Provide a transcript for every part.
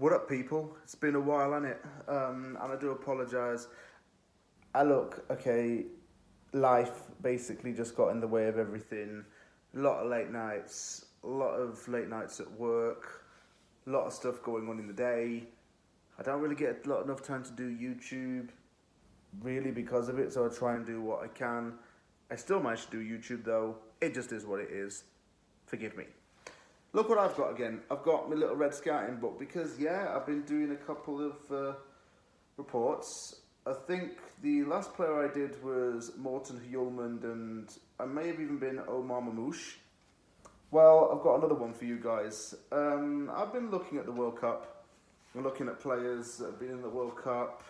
What up, people? It's been a while, hasn't it? And I do apologise. Okay, life basically just got in the way of everything. A lot of late nights, at work, a lot of stuff going on in the day. I don't really get enough time to do YouTube, really, because of it, so I try and do what I can. I still manage to do YouTube, though. It just is what it is. Forgive me. Look what I've got again. I've got my little red scouting book because, I've been doing a couple of reports. I think the last player I did was Morten Hjulmand, and I may have even been Omar Mamouche. Well, I've got another one for you guys. I've been looking at the World Cup and looking at players that have been in the World Cup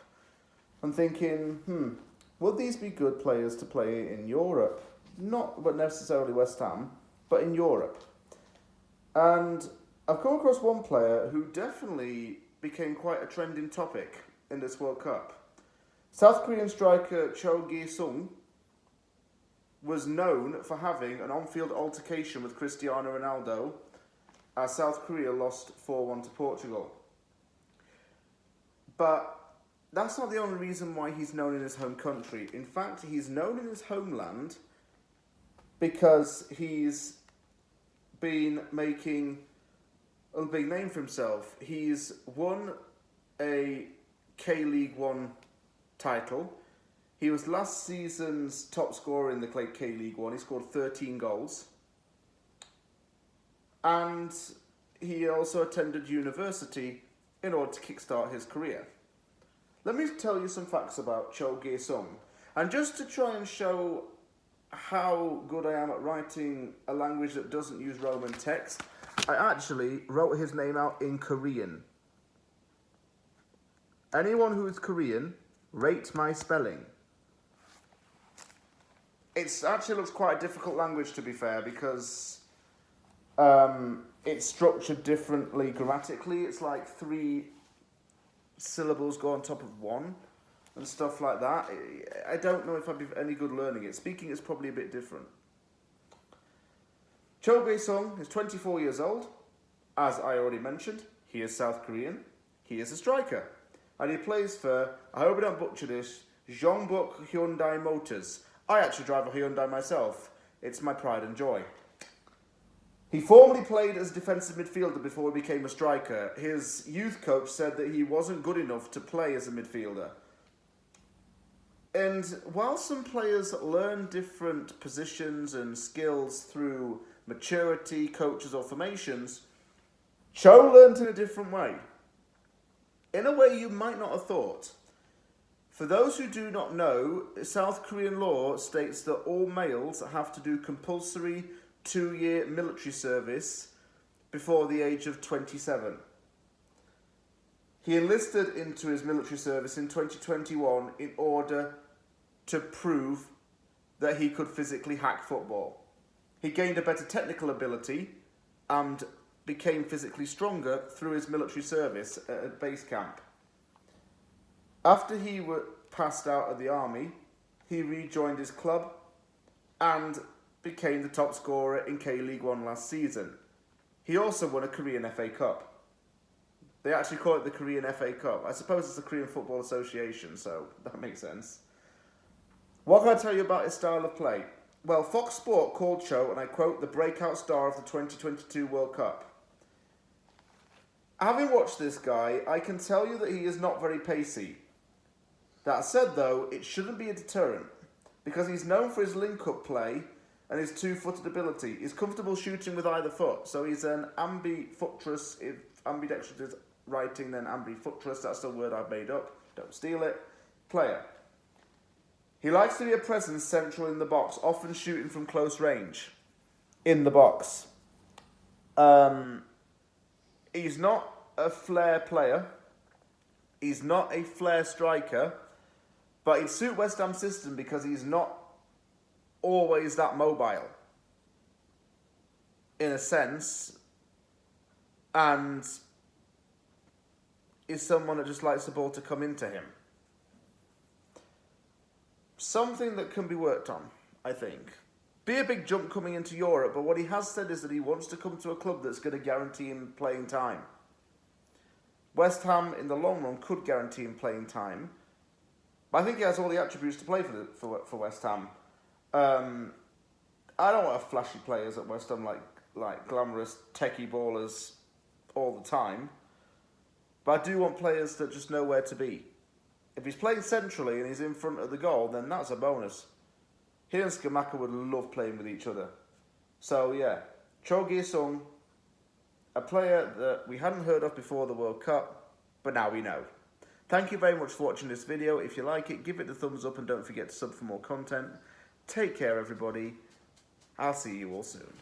and thinking, would these be good players to play in Europe? Not but necessarily West Ham, but in Europe. And I've come across one player who definitely became quite a trending topic in this World Cup. South Korean striker Gue-sung was known for having an on-field altercation with Cristiano Ronaldo as South Korea lost 4-1 to Portugal. But that's not the only reason why he's known in his home country. In fact, he's known in his homeland because he's been making a big name for himself. He's won a K-League 1 title. He was last season's top scorer in the K-League 1. He scored 13 goals. And he also attended university in order to kickstart his career. Let me tell you some facts about Cho Gue-sung. And just to try and show how good I am at writing a language that doesn't use Roman text, I actually wrote his name out in Korean. Anyone who is Korean, rate my spelling. It actually looks quite a difficult language, to be fair, because it's structured differently grammatically. It's like 3 syllables go on top of 1. And stuff like that. I don't know if I'd be any good learning it. Speaking is probably a bit different. Cho Gue-sung is 24 years old. As I already mentioned, he is South Korean. He is a striker. And he plays for, I hope I don't butcher this, Jeonbuk Hyundai Motors. I actually drive a Hyundai myself. It's my pride and joy. He formerly played as a defensive midfielder before he became a striker. His youth coach said that he wasn't good enough to play as a midfielder. And while some players learn different positions and skills through maturity, coaches or formations, Cho learned in a different way. In a way you might not have thought. For those who do not know, South Korean law states that all males have to do compulsory 2-year military service before the age of 27. He enlisted into his military service in 2021 in order to prove that he could physically hack football. He gained a better technical ability and became physically stronger through his military service at a base camp. After he passed out of the army, he rejoined his club and became the top scorer in K-League 1 last season. He also won a Korean FA Cup. They actually call it the Korean FA Cup. I suppose it's the Korean Football Association, so that makes sense. What can I tell you about his style of play? Well, Fox Sport called Cho, and I quote, the breakout star of the 2022 World Cup. Having watched this guy, I can tell you that he is not very pacey. That said, though, it shouldn't be a deterrent, because he's known for his link-up play and his 2-footed ability. He's comfortable shooting with either foot, so he's an ambidextrous, if ambidextrous is writing, then ambidextrous, that's the word I've made up, don't steal it, player. He likes to be a presence central in the box, often shooting from close range in the box. He's not a flair player. He's not a flair striker. But he'd suit West Ham's system because he's not always that mobile, in a sense, and is someone that just likes the ball to come into him. Something that can be worked on, I think. Be a big jump coming into Europe, but what he has said is that he wants to come to a club that's going to guarantee him playing time. West Ham, in the long run, could guarantee him playing time. But I think he has all the attributes to play for West Ham. I don't want flashy players at West Ham like glamorous techie ballers all the time. But I do want players that just know where to be. If he's playing centrally and he's in front of the goal, then that's a bonus. He and Scamacca would love playing with each other. So yeah, Cho Gue-sung, a player that we hadn't heard of before the World Cup, but now we know. Thank you very much for watching this video. If you like it, give it a thumbs up and don't forget to sub for more content. Take care, everybody. I'll see you all soon.